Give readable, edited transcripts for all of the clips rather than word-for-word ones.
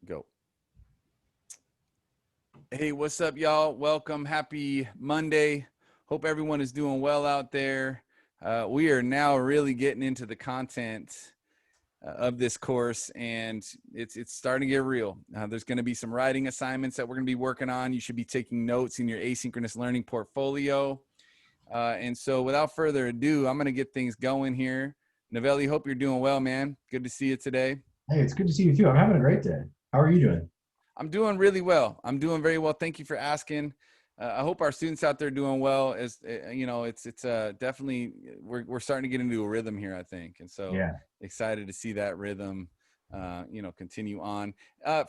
Go. Hey, what's up, y'all? Welcome. Happy Monday. Hope everyone is doing well out there. We are now really getting into the content of this course, and it's starting to get real. There's going to be some writing assignments that we're going to be working on. You should be taking notes in your asynchronous learning portfolio. And so without further ado, I'm going to get things going here. Novelli, hope you're doing well, man. Good to see you today. Hey, it's good to see you too. I'm having a great day. How are you doing? I'm doing really well. I'm doing very well. Thank you for asking. I hope our students out there doing well. As you know, it's definitely we're starting to get into a rhythm here, I think, and so Yeah. excited to see that rhythm, continue on.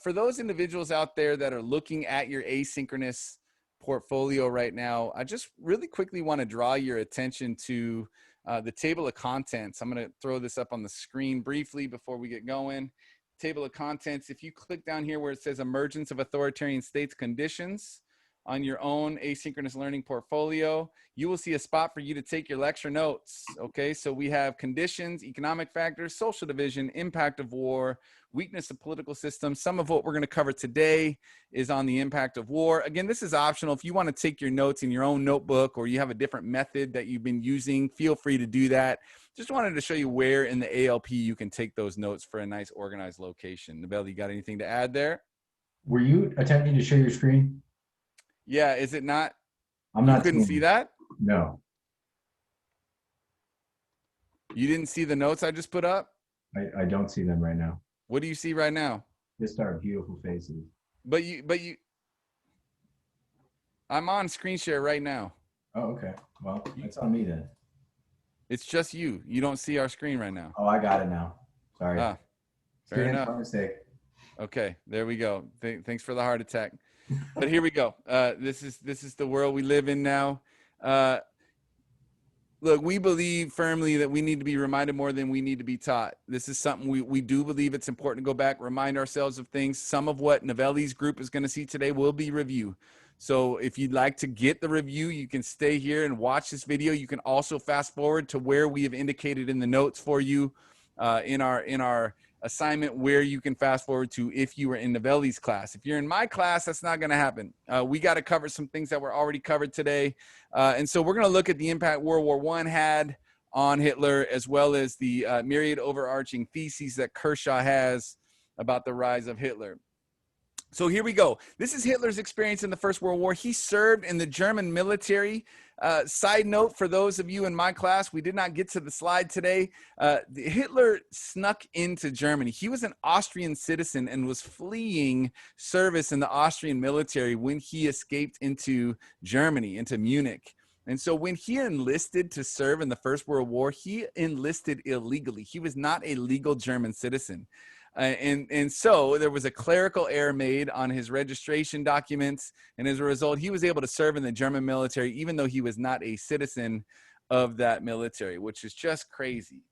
For those individuals out there that are looking at your asynchronous portfolio right now, I just really quickly want to draw your attention to the table of contents. I'm going to throw this up on the screen briefly before we get going. Table of contents. If you click down here where it says emergence of authoritarian states conditions on your own asynchronous learning portfolio, you will see a spot for you to take your lecture notes. Okay, so we have conditions, economic factors, social division, impact of war, weakness of political systems. Some of what we're going to cover today is on the impact of war. Again, this is optional. If you want to take your notes in your own notebook or you have a different method that you've been using, feel free to do that. Just wanted to show you where in the ALP you can take those notes for a nice organized location. Nabel, you got anything to add there? Were you attempting to share your screen? Yeah, is it not? I'm You not couldn't seeing see it. that? No, You didn't see the notes I just put up? I don't see them right now. What do you see right now? Just our beautiful faces. But you, I'm on screen share right now. Oh, okay. Well, that's on me then. It's just you. You don't see our screen right now. Oh, I got it now. Sorry. Ah, fair Student, enough. my mistake. Okay, there we go. Thanks for the heart attack. But here we go. This is the world we live in now. Uh, Look, we believe firmly that we need to be reminded more than we need to be taught. This is something we do believe it's important to go back, remind ourselves of things. Some of what Novelli's group is going to see today will be review. So if you'd like to get the review, you can stay here and watch this video. You can also fast forward to where we have indicated in the notes for you in our assignment where you can fast forward to if you were in Novelli's class. If you're in my class, that's not going to happen. We got to cover some things that were already covered today. And so we're going to look at the impact World War I had on Hitler, as well as the myriad overarching theses that Kershaw has about the rise of Hitler. So here we go. This is Hitler's experience in the First World War. He served in the German military. Side note for those of you in my class, we did not get to the slide today. Hitler snuck into Germany. He was an Austrian citizen and was fleeing service in the Austrian military when he escaped into Germany, into Munich. And so when he enlisted to serve in the First World War, he enlisted illegally. He was not a legal German citizen. And so there was a clerical error made on his registration documents. And as a result, he was able to serve in the German military, even though he was not a citizen of that military, which is just crazy.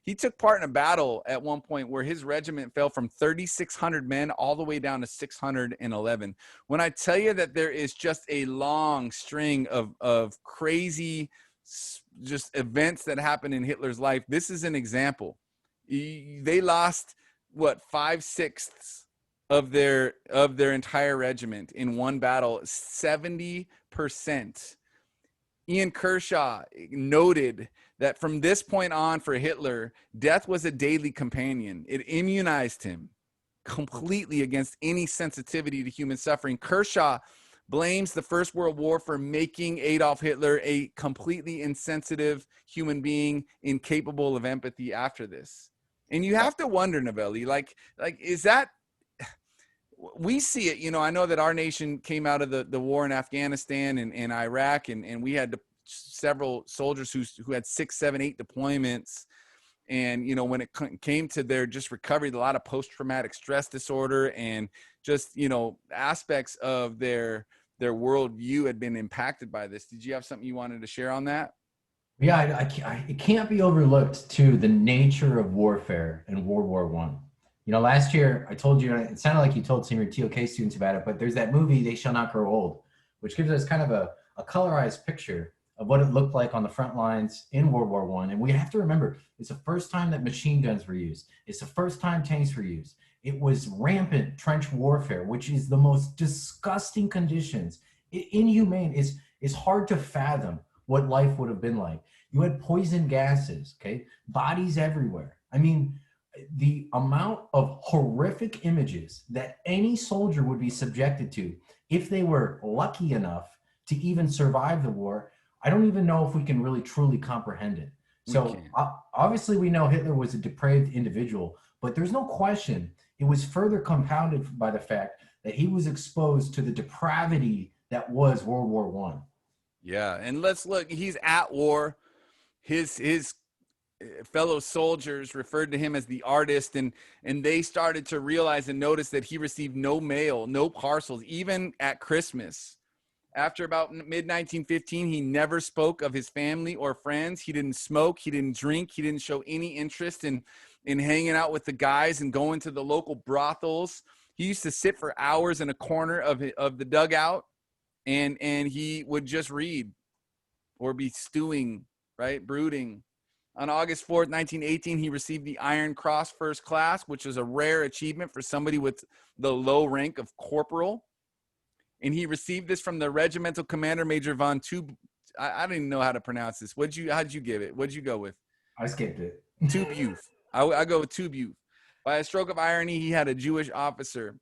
He took part in a battle at one point where his regiment fell from 3,600 men all the way down to 611. When I tell you that there is just a long string of crazy just events that happened in Hitler's life, this is an example. They lost what 5/6 of their entire regiment in one battle, 70%. Ian Kershaw noted that from this point on for Hitler, death was a daily companion. It immunized him completely against any sensitivity to human suffering. Kershaw blames the First World War for making Adolf Hitler a completely insensitive human being, incapable of empathy after this. And you have to wonder, Novelli, like is that, we see it, I know that our nation came out of the war in Afghanistan and Iraq, and we had several soldiers who had 6, 7, 8 deployments. And, when it came to their just recovery, a lot of post-traumatic stress disorder and just, aspects of their worldview had been impacted by this. Did you have something you wanted to share on that? Yeah, it can't be overlooked too, the nature of warfare in World War One. Last year I told you, it sounded like you told some of your TOK students about it, but there's that movie, They Shall Not Grow Old, which gives us kind of a colorized picture of what it looked like on the front lines in World War I. And we have to remember, it's the first time that machine guns were used. It's the first time tanks were used. It was rampant trench warfare, which is the most disgusting conditions. Inhumane. It's hard to fathom what life would have been like. You had poison gases, okay? Bodies everywhere. I mean, the amount of horrific images that any soldier would be subjected to if they were lucky enough to even survive the war, I don't even know if we can really truly comprehend it. We So can. obviously we know Hitler was a depraved individual, but there's no question it was further compounded by the fact that he was exposed to the depravity that was World War One. Yeah, and let's look. He's at war. His fellow soldiers referred to him as the artist, and they started to realize and notice that he received no mail, no parcels, even at Christmas. After about mid 1915, he never spoke of his family or friends. He didn't smoke, he didn't drink, he didn't show any interest in hanging out with the guys and going to the local brothels. He used to sit for hours in a corner of the dugout, and he would just read or be stewing, right, brooding. On August 4th, 1918, he received the Iron Cross First Class, which is a rare achievement for somebody with the low rank of corporal. And he received this from the regimental commander, Major von Tube. I don't even know how to pronounce this. How did you give it? What'd you go with? I skipped it. Tubuth. I go with Tubuth. By a stroke of irony, he had a Jewish officer,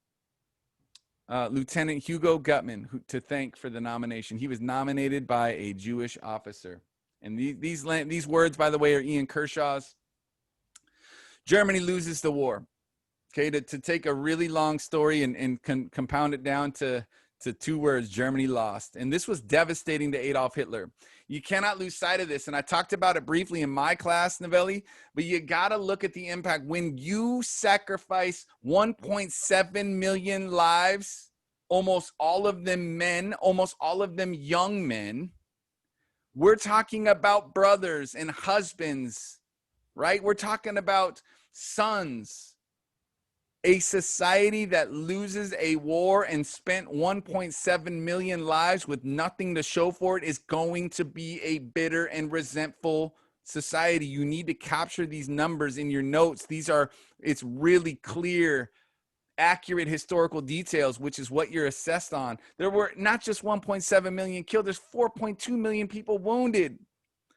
Lieutenant Hugo Gutmann, to thank for the nomination. He was nominated by a Jewish officer. And these words, by the way, are Ian Kershaw's. Germany loses the war. Okay, to take a really long story and compound it down to two words: Germany lost. And this was devastating to Adolf Hitler. You cannot lose sight of this. And I talked about it briefly in my class, Novelli, but you got to look at the impact. When you sacrifice 1.7 million lives, almost all of them men, almost all of them young men, we're talking about brothers and husbands, right? We're talking about sons. A society that loses a war and spent 1.7 million lives with nothing to show for it is going to be a bitter and resentful society. You need to capture these numbers in your notes. It's really clear, accurate historical details, which is what you're assessed on. There were not just 1.7 million killed, there's 4.2 million people wounded.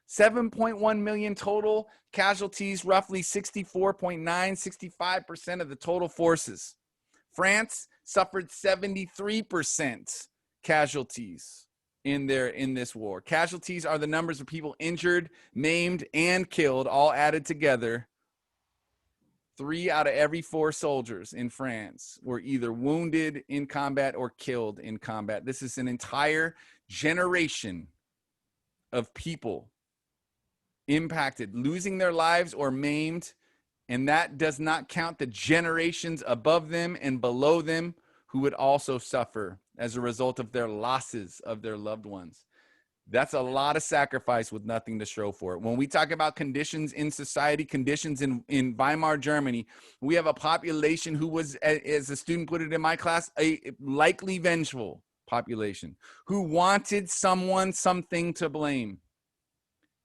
7.1 million total casualties, roughly 65% of the total forces. France suffered 73% casualties in this war. Casualties are the numbers of people injured, maimed, and killed, all added together. 3 out of every 4 soldiers in France were either wounded in combat or killed in combat. This is an entire generation of people impacted, losing their lives or maimed, and that does not count the generations above them and below them who would also suffer as a result of their losses of their loved ones. That's a lot of sacrifice with nothing to show for it. When we talk about conditions in society, conditions in Weimar Germany, we have a population who was, as a student put it in my class, a likely vengeful population who wanted something to blame.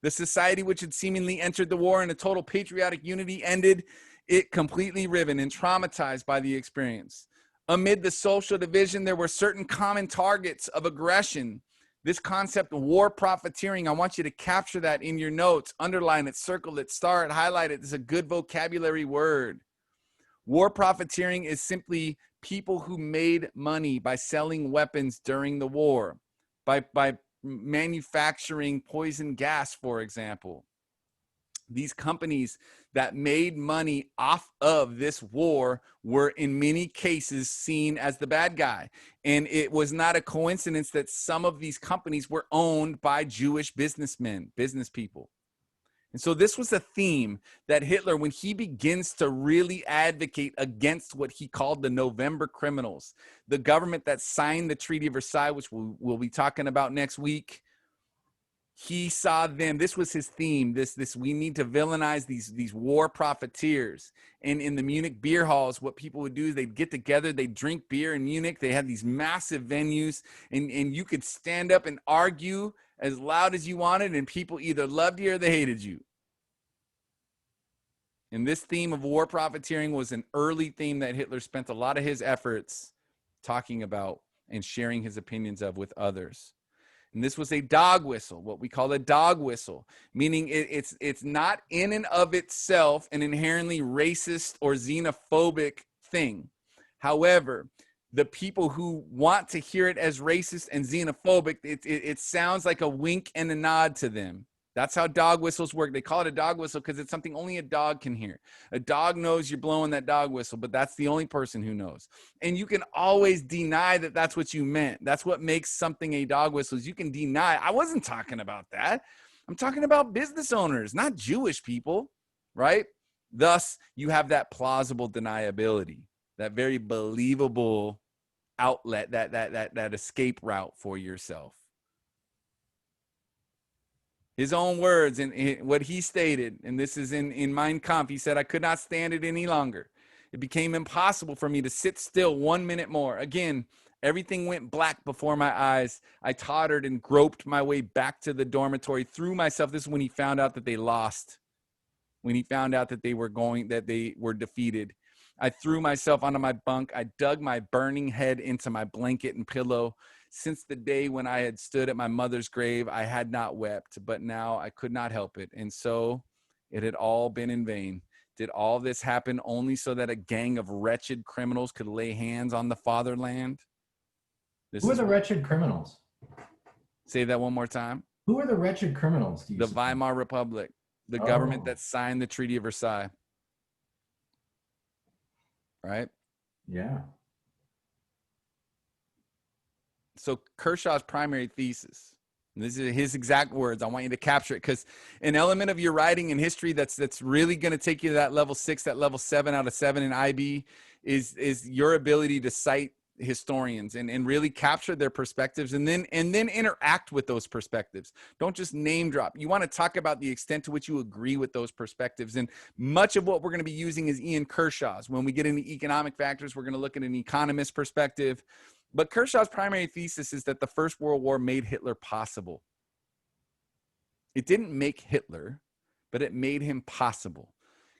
The society which had seemingly entered the war in a total patriotic unity ended it completely riven and traumatized by the experience. Amid the social division, there were certain common targets of aggression. This concept of war profiteering, I want you to capture that in your notes, underline it, circle it, star it, highlight it. This is a good vocabulary word. War profiteering is simply people who made money by selling weapons during the war, by manufacturing poison gas, for example. These companies that made money off of this war were in many cases seen as the bad guy. And it was not a coincidence that some of these companies were owned by Jewish businessmen, business people. And so this was a theme that Hitler, when he begins to really advocate against what he called the November criminals, the government that signed the Treaty of Versailles, which we'll be talking about next week, he saw them. This was his theme. This we need to villainize these war profiteers. And in the Munich beer halls, what people would do is they'd get together, they'd drink beer in Munich. They had these massive venues, and you could stand up and argue as loud as you wanted, and people either loved you or they hated you. And this theme of war profiteering was an early theme that Hitler spent a lot of his efforts talking about and sharing his opinions of with others. And this was a dog whistle, what we call a dog whistle, meaning it's not in and of itself an inherently racist or xenophobic thing. However, the people who want to hear it as racist and xenophobic, it sounds like a wink and a nod to them. That's how dog whistles work. They call it a dog whistle because it's something only a dog can hear. A dog knows you're blowing that dog whistle, but that's the only person who knows. And you can always deny that that's what you meant. That's what makes something a dog whistle is you can deny. I wasn't talking about that. I'm talking about business owners, not Jewish people, right? Thus, you have that plausible deniability, that very believable outlet, that escape route for yourself. His own words and what he stated, and this is in Mein Kampf, he said, I could not stand it any longer. It became impossible for me to sit still 1 minute more. Again, everything went black before my eyes. I tottered and groped my way back to the dormitory, threw myself. This is when he found out that they lost, when he found out that they were defeated. I threw myself onto my bunk. I dug my burning head into my blanket and pillow. Since the day when I had stood at my mother's grave, I had not wept, but now I could not help it. And so it had all been in vain. Did all this happen only so that a gang of wretched criminals could lay hands on the fatherland? Who are the wretched criminals? Say that one more time. Who are the wretched criminals? The Weimar Republic, the government that signed the Treaty of Versailles. Right? Yeah. So Kershaw's primary thesis, and this is his exact words, I want you to capture it, because an element of your writing in history that's really going to take you to that level 6, that level 7 out of 7 in IB is your ability to cite historians and really capture their perspectives and then interact with those perspectives. Don't just name drop. You want to talk about the extent to which you agree with those perspectives. And much of what we're going to be using is Ian Kershaw's. When we get into economic factors, we're going to look at an economist perspective. But Kershaw's primary thesis is that the First World War made Hitler possible. It didn't make Hitler, but it made him possible.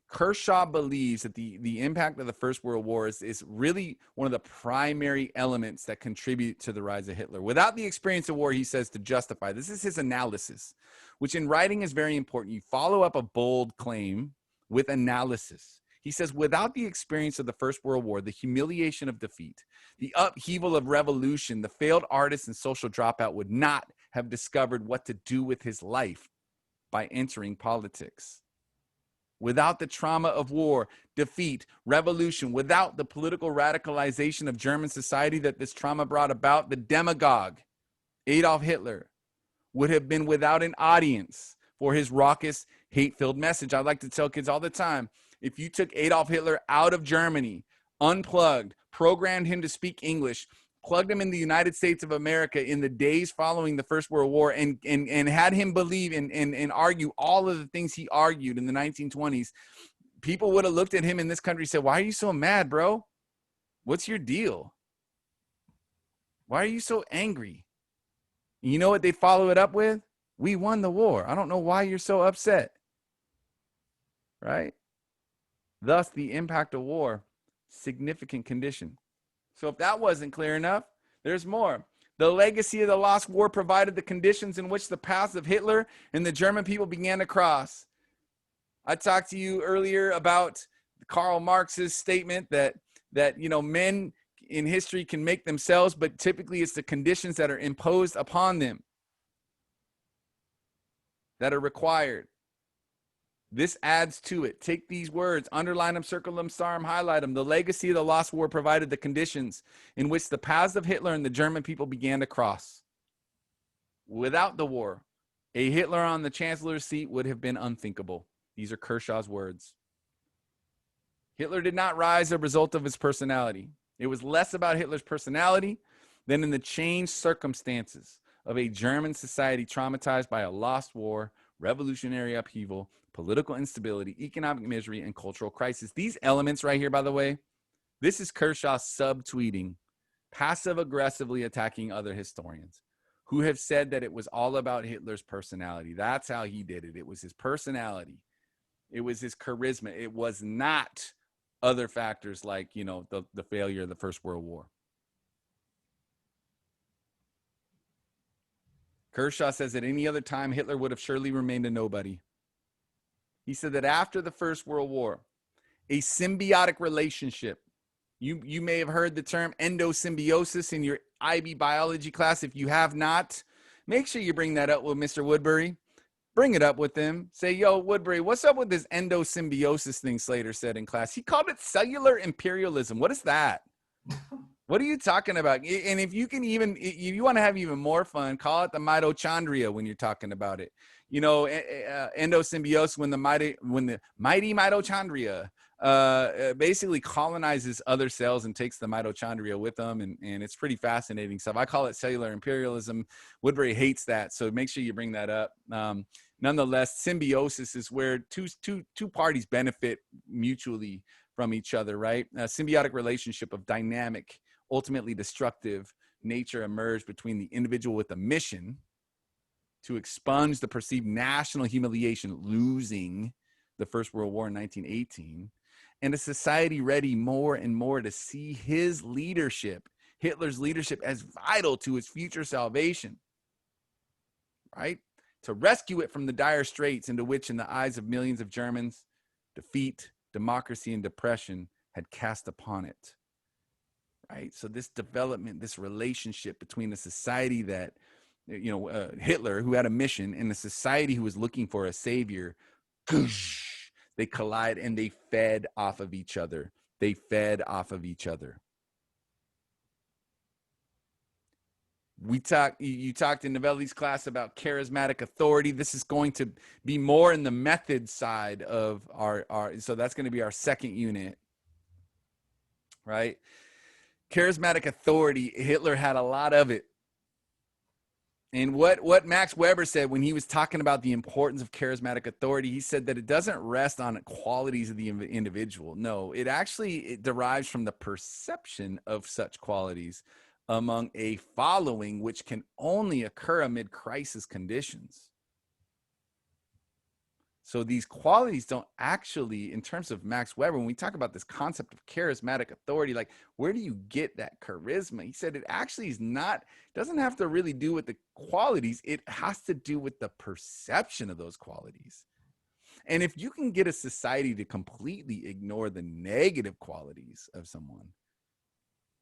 Kershaw believes that the impact of the First World War is really one of the primary elements that contribute to the rise of Hitler. Without the experience of war, he says, to justify, this is his analysis, which in writing is very important. You follow up a bold claim with analysis. He says, without the experience of the First World War, the humiliation of defeat, the upheaval of revolution, the failed artist and social dropout would not have discovered what to do with his life by entering politics. Without the trauma of war, defeat, revolution, without the political radicalization of German society that this trauma brought about, the demagogue, Adolf Hitler, would have been without an audience for his raucous, hate-filled message. I like to tell kids all the time, if you took Adolf Hitler out of Germany, unplugged, programmed him to speak English, plugged him in the United States of America in the days following the First World War and had him believe and argue all of the things he argued in the 1920s, people would have looked at him in this country and said, why are you so mad, bro? What's your deal? Why are you so angry? And you know what they follow it up with? We won the war. I don't know why you're so upset. Right? Thus, the impact of war, significant condition. So if that wasn't clear enough, there's more. The legacy of the lost war provided the conditions in which the paths of Hitler and the German people began to cross. I talked to you earlier about Karl Marx's statement that men in history can make themselves, but typically it's the conditions that are imposed upon them that are required. This adds to it. Take these words, underline them, circle them, star them, highlight them. The legacy of the lost war provided the conditions in which the paths of Hitler and the German people began to cross. Without the war, a Hitler on the chancellor's seat would have been unthinkable. These are Kershaw's words. Hitler did not rise as a result of his personality. It was less about Hitler's personality than in the changed circumstances of a German society traumatized by a lost war, revolutionary upheaval, political instability, economic misery, and cultural crisis. These elements right here, by the way, this is Kershaw subtweeting, passive-aggressively attacking other historians who have said that it was all about Hitler's personality. That's how he did it. It was his personality. It was his charisma. It was not other factors like, the failure of the First World War. Kershaw says at any other time, Hitler would have surely remained a nobody. He said that after the First World War, a symbiotic relationship, you may have heard the term endosymbiosis in your IB biology class. If you have not, make sure you bring that up with Mr. Woodbury. Bring it up with him. Say, yo, Woodbury, what's up with this endosymbiosis thing Slater said in class? He called it cellular imperialism. What is that? What are you talking about? And if you can even, if you want to have even more fun, call it the mitochondria when you're talking about it. Endosymbiosis, when the mighty mitochondria basically colonizes other cells and takes the mitochondria with them. And it's pretty fascinating stuff. I call it cellular imperialism. Woodbury hates that. So make sure you bring that up. Nonetheless, symbiosis is where two parties benefit mutually from each other, right? A symbiotic relationship of dynamic, ultimately destructive nature emerged between the individual with a mission to expunge the perceived national humiliation, losing the First World War in 1918, and a society ready more and more to see his leadership, Hitler's leadership, as vital to its future salvation, right? To rescue it from the dire straits into which, in the eyes of millions of Germans, defeat, democracy, and depression had cast upon it. Right? So this development, this relationship between a society that, Hitler, who had a mission, and a society who was looking for a savior, they collide and they fed off of each other. They fed off of each other. You talked in Novelli's class about charismatic authority. This is going to be more in the method side of our so that's going to be our second unit, right? Charismatic authority, Hitler had a lot of it. And what Max Weber said when he was talking about the importance of charismatic authority, he said that it doesn't rest on qualities of the individual. No, it derives from the perception of such qualities among a following, which can only occur amid crisis conditions. So these qualities don't actually, in terms of Max Weber, when we talk about this concept of charismatic authority, like, where do you get that charisma? He said it actually doesn't have to really do with the qualities. It has to do with the perception of those qualities. And if you can get a society to completely ignore the negative qualities of someone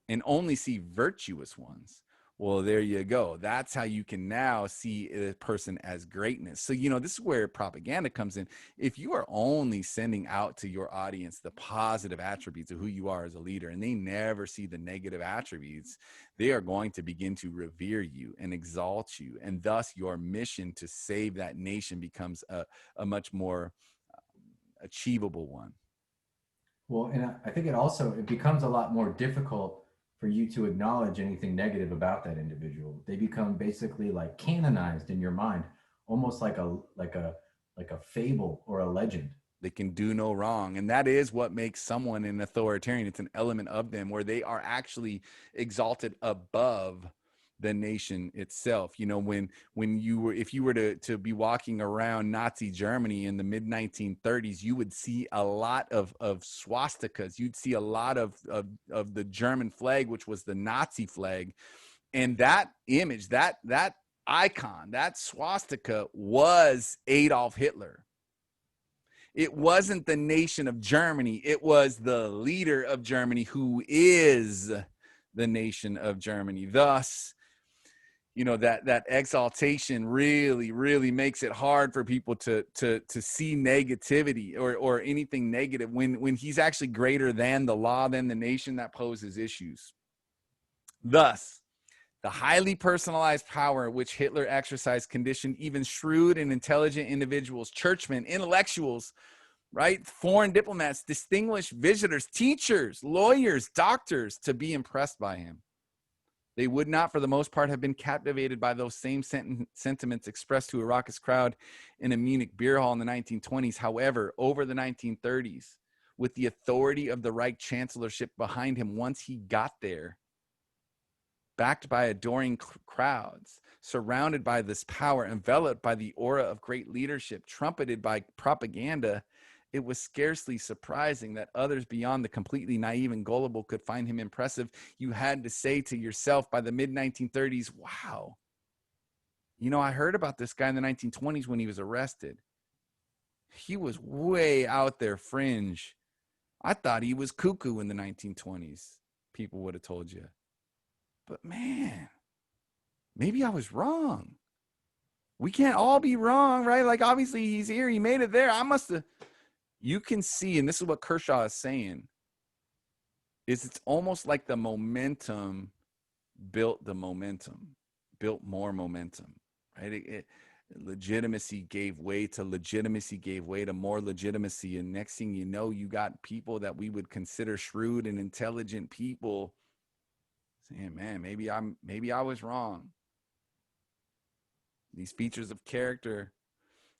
and only see virtuous ones, well, there you go. That's how you can now see a person as greatness. So, this is where propaganda comes in. If you are only sending out to your audience the positive attributes of who you are as a leader, and they never see the negative attributes, they are going to begin to revere you and exalt you. And thus your mission to save that nation becomes a much more achievable one. Well, and I think it becomes a lot more difficult for you to acknowledge anything negative about that individual. They become basically like canonized in your mind, almost like a fable or a legend. They can do no wrong. And that is what makes someone an authoritarian. It's an element of them where they are actually exalted above the nation itself. If you were to be walking around Nazi Germany in the mid 1930s, you would see a lot of swastikas. You'd see a lot of the German flag, which was the Nazi flag. And that image, that icon, that swastika was Adolf Hitler. It wasn't the nation of Germany. It was the leader of Germany, who is the nation of Germany. Thus, that exaltation really makes it hard for people to see negativity or anything negative when he's actually greater than the law, than the nation. That poses issues. Thus, the highly personalized power which Hitler exercised conditioned even shrewd and intelligent individuals, churchmen, intellectuals, right? Foreign diplomats, distinguished visitors, teachers, lawyers, doctors, to be impressed by him. They would not, for the most part, have been captivated by those same sentiments expressed to a raucous crowd in a Munich beer hall in the 1920s. However, over the 1930s, with the authority of the Reich Chancellorship behind him, once he got there, backed by adoring crowds, surrounded by this power, enveloped by the aura of great leadership, trumpeted by propaganda, it was scarcely surprising that others beyond the completely naive and gullible could find him impressive. You had to say to yourself by the mid-1930s, wow, you know, I heard about this guy in the 1920s when he was arrested. He was way out there fringe. I thought he was cuckoo in the 1920s. People would have told you. But man, maybe I was wrong. We can't all be wrong, right? Like, obviously he's here. He made it there. I must have. You can see, and this is what Kershaw is saying, is it's almost like the momentum built more momentum, right? Legitimacy gave way to more legitimacy. And next thing you know, you got people that we would consider shrewd and intelligent people saying, man, maybe I was wrong. These features of character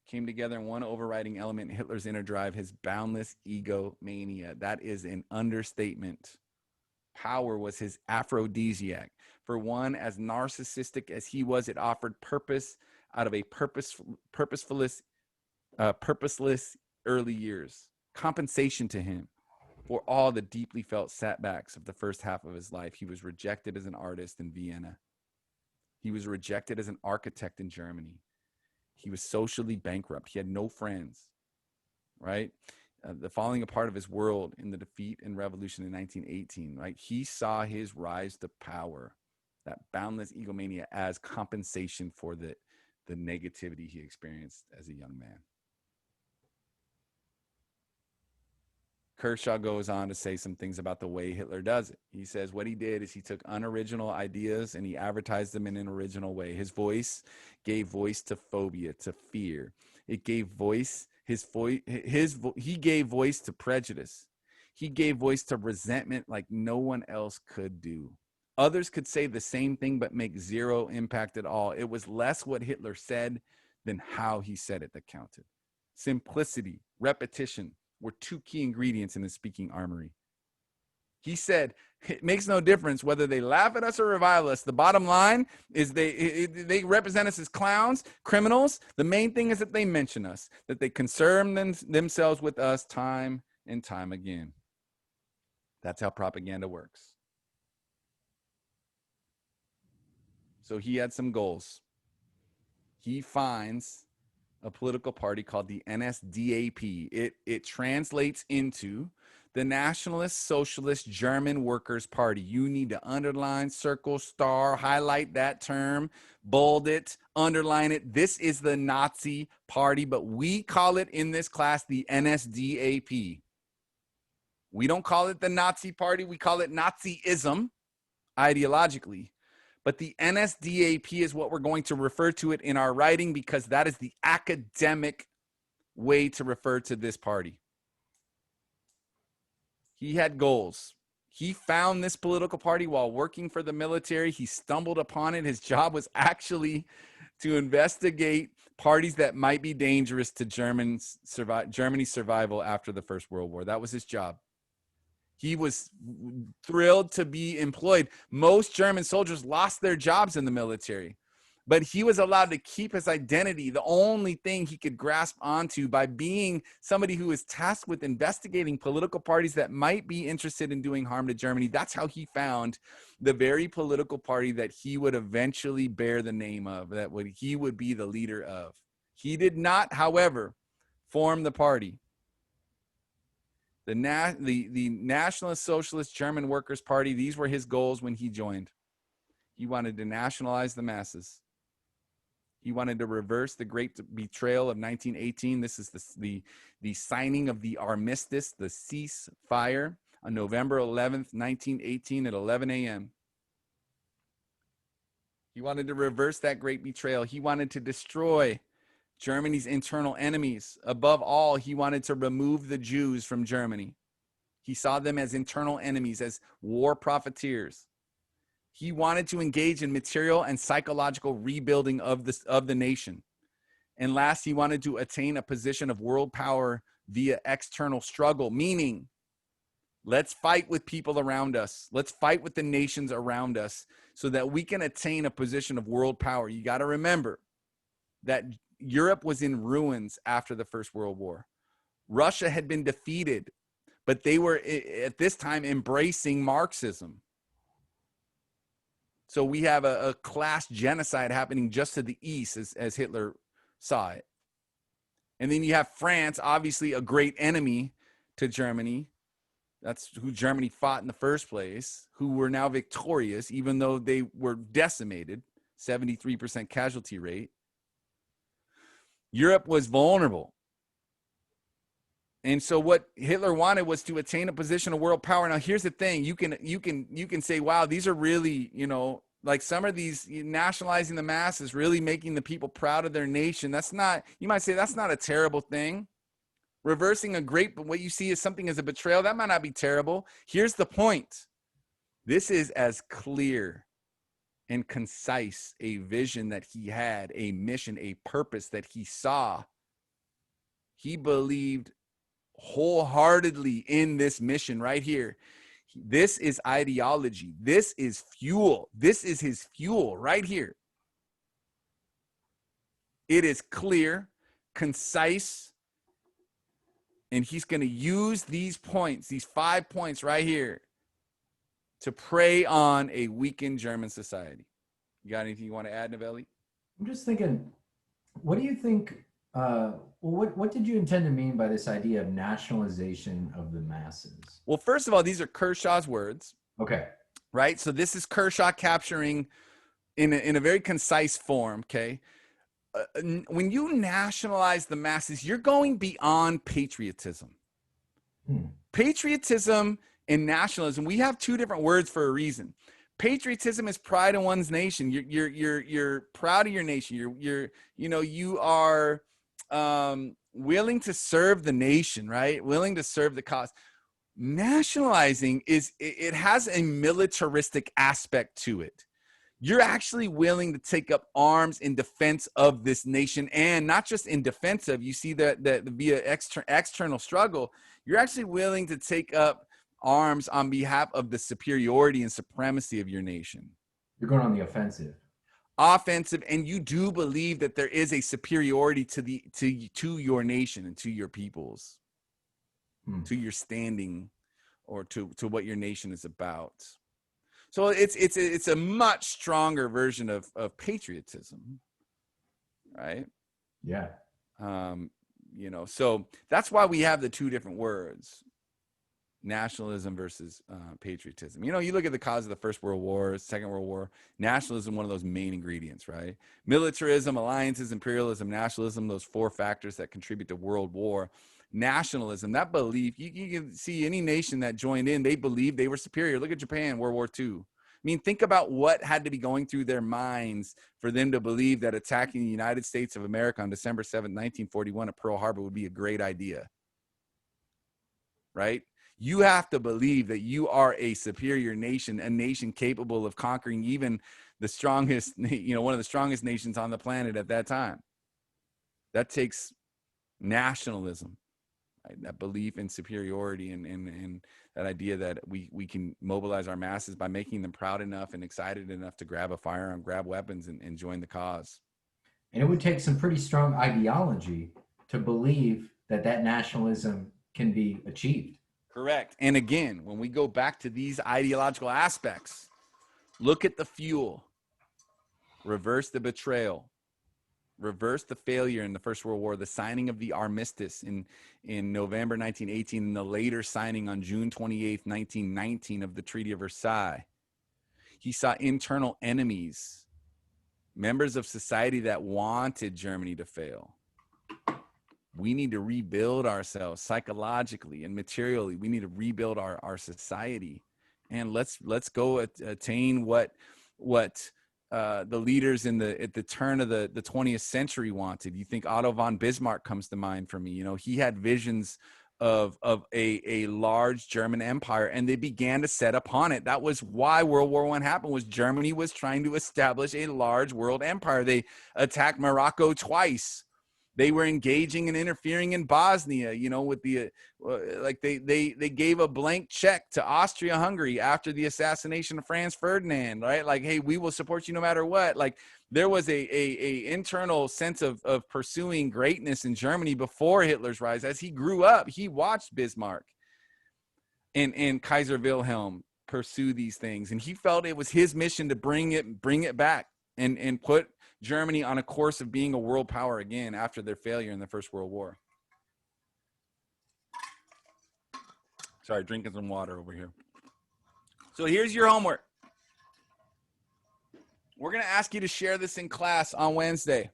came together in one overriding element in Hitler's inner drive, his boundless egomania. That is an understatement. Power was his aphrodisiac. For one, as narcissistic as he was, it offered purpose out of a purposeless early years. Compensation to him for all the deeply felt setbacks of the first half of his life. He was rejected as an artist in Vienna. He was rejected as an architect in Germany. He was socially bankrupt. He had no friends, right? The falling apart of his world in the defeat and revolution in 1918, right? He saw his rise to power, that boundless egomania, as compensation for the negativity he experienced as a young man. Kershaw goes on to say some things about the way Hitler does it. He says what he did is he took unoriginal ideas and he advertised them in an original way. His voice gave voice to phobia, to fear. It gave voice, he gave voice to prejudice. He gave voice to resentment like no one else could do. Others could say the same thing but make zero impact at all. It was less what Hitler said than how he said it that counted. Simplicity, repetition were two key ingredients in his speaking armory. He said, it makes no difference whether they laugh at us or revile us. The bottom line is they represent us as clowns, criminals. The main thing is that they mention us, that they concern themselves with us time and time again. That's how propaganda works. So he had some goals. He finds a political party called the NSDAP. It translates into the Nationalist Socialist German Workers' Party. You need to underline, circle, star, highlight that term, bold it, underline it. This is the Nazi party, but we call it in this class the NSDAP. We don't call it the Nazi party. We call it Nazism ideologically. But the NSDAP is what we're going to refer to it in our writing because that is the academic way to refer to this party. He had goals. He found this political party while working for the military. He stumbled upon it. His job was actually to investigate parties that might be dangerous to Germany's survival after the First World War. That was his job. He was thrilled to be employed. Most German soldiers lost their jobs in the military, but he was allowed to keep his identity, the only thing he could grasp onto, by being somebody who is tasked with investigating political parties that might be interested in doing harm to Germany. That's how he found the very political party that he would eventually bear the name of, that he would be the leader of. He did not, however, form the party. The Nationalist Socialist German Workers' Party, these were his goals when he joined. He wanted to nationalize the masses. He wanted to reverse the great betrayal of 1918. This is the signing of the armistice, the ceasefire, on November 11th, 1918 at 11 a.m. He wanted to reverse that great betrayal. He wanted to destroy Germany's internal enemies. Above all, he wanted to remove the Jews from Germany. He saw them as internal enemies, as war profiteers. He wanted to engage in material and psychological rebuilding of the nation. And last, he wanted to attain a position of world power via external struggle, meaning let's fight with people around us. Let's fight with the nations around us so that we can attain a position of world power. You got to remember that Europe was in ruins after the First World War. Russia had been defeated, but they were at this time embracing Marxism. So we have a class genocide happening just to the east as Hitler saw it. And then you have France, obviously a great enemy to Germany. That's who Germany fought in the first place, who were now victorious, even though they were decimated, 73% casualty rate. Europe was vulnerable. And so what Hitler wanted was to attain a position of world power. Now, here's the thing. You can say, wow, these are really, like some of these nationalizing the masses, really making the people proud of their nation. That's not, you might say that's not a terrible thing. Reversing a great, but what you see is something as a betrayal. That might not be terrible. Here's the point. This is as clear and concise a vision that he had, a mission, a purpose that he saw. He believed wholeheartedly in this mission right here. This is ideology. This is fuel. This is his fuel right here. It is clear, concise, and he's going to use these points, these 5 points right here, to prey on a weakened German society. You got anything you want to add, Novelli? I'm just thinking, what do you think? What did you intend to mean by this idea of nationalization of the masses? Well, first of all, these are Kershaw's words. Okay. Right? So this is Kershaw capturing in a very concise form, okay? When you nationalize the masses, you're going beyond patriotism. Patriotism and nationalism, we have two different words for a reason. Patriotism is pride in one's nation. You're proud of your nation. You are willing to serve the nation, right? Willing to serve the cause. Nationalizing it has a militaristic aspect to it. You're actually willing to take up arms in defense of this nation, and not just in defense of, you see that via external struggle, you're actually willing to take up arms on behalf of the superiority and supremacy of your nation. You're going on the offensive. Offensive, and you do believe that there is a superiority to your nation and to your peoples, to your standing, or to what your nation is about. So it's a much stronger version of patriotism, right? Yeah. So that's why we have the two different words, nationalism versus patriotism. You look at the cause of the First World War, Second World War, nationalism, one of those main ingredients, right? Militarism, alliances, imperialism, nationalism, those four factors that contribute to world war. Nationalism, that belief, you can see any nation that joined in, they believed they were superior. Look at Japan, World War II. I mean, think about what had to be going through their minds for them to believe that attacking the United States of America on December 7th, 1941 at Pearl Harbor would be a great idea, right? You have to believe that you are a superior nation, a nation capable of conquering even the strongest, one of the strongest nations on the planet at that time. That takes nationalism. Right? That belief in superiority and that idea that we can mobilize our masses by making them proud enough and excited enough to grab a firearm, grab weapons, and join the cause. And it would take some pretty strong ideology to believe that nationalism can be achieved. Correct. And again, when we go back to these ideological aspects, look at the fuel, reverse the betrayal, reverse the failure in the First World War, the signing of the armistice in November 1918, and the later signing on June 28th, 1919 of the Treaty of Versailles. He saw internal enemies, members of society that wanted Germany to fail. We need to rebuild ourselves psychologically and materially. We need to rebuild our society, and let's go attain what the leaders at the turn of the 20th century wanted. You think Otto von Bismarck comes to mind for me. He had visions of a large German empire, and they began to set upon it. That was why World War I happened, was Germany was trying to establish a large world empire. They attacked Morocco twice. They were engaging and interfering in Bosnia, you know, with the like they gave a blank check to Austria-Hungary after the assassination of Franz Ferdinand, right? Like, hey, we will support you no matter what. Like, there was a internal sense of pursuing greatness in Germany before Hitler's rise. As he grew up, he watched Bismarck and Kaiser Wilhelm pursue these things, and he felt it was his mission to bring it back and put Germany on a course of being a world power again after their failure in the First World War. Sorry, drinking some water over here. So here's your homework. We're going to ask you to share this in class on Wednesday.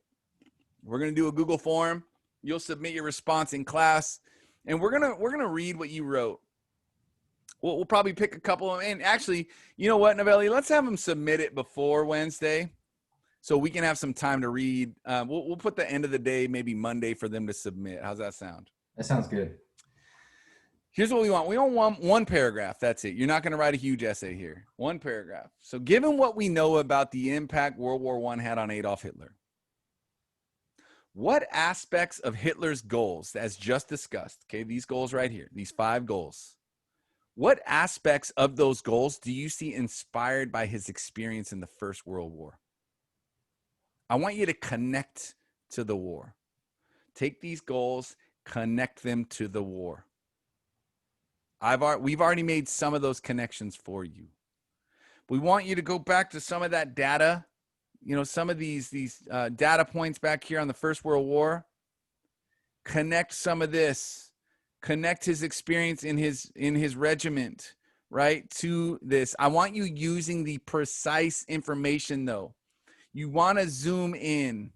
We're going to do a Google form. You'll submit your response in class, and we're going to read what you wrote. We'll probably pick a couple of them. And actually, you know what, Novelli? Let's have them submit it before Wednesday, so we can have some time to read. We'll put the end of the day, maybe Monday, for them to submit. How's that sound? That sounds good. Here's what we want. We want one paragraph. That's it. You're not going to write a huge essay here. One paragraph. So given what we know about the impact World War I had on Adolf Hitler, what aspects of Hitler's goals, as just discussed, okay, these goals right here, these 5 goals, what aspects of those goals do you see inspired by his experience in the First World War? I want you to connect to the war. Take these goals, connect them to the war. We've already made some of those connections for you. We want you to go back to some of that data, you know, some of these data points back here on the First World War. Connect some of this. Connect his experience in his regiment, right, to this. I want you using the precise information, though. You want to zoom in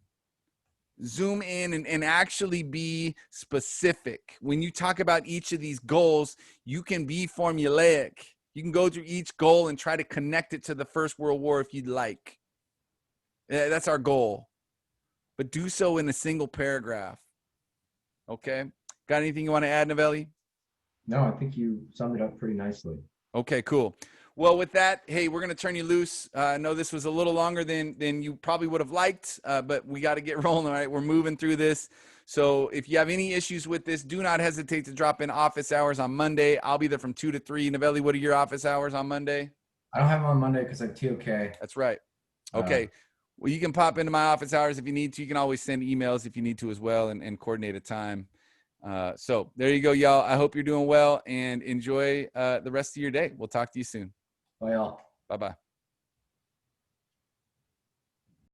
and actually be specific. When you talk about each of these goals, you can be formulaic. You can go through each goal and try to connect it to the First World War if you'd like. That's our goal. But do so in a single paragraph. Okay? Got anything you want to add, Novelli? No, I think you summed it up pretty nicely. Okay, cool. Well, with that, hey, we're going to turn you loose. I know this was a little longer than you probably would have liked, but we got to get rolling, all right? We're moving through this. So if you have any issues with this, do not hesitate to drop in office hours on Monday. I'll be there from 2 to 3. Novelli, what are your office hours on Monday? I don't have them on Monday because I have TOK. That's right. Okay. Well, you can pop into my office hours if you need to. You can always send emails if you need to as well and coordinate a time. So there you go, y'all. I hope you're doing well and enjoy the rest of your day. We'll talk to you soon. Bye, y'all. Bye-bye.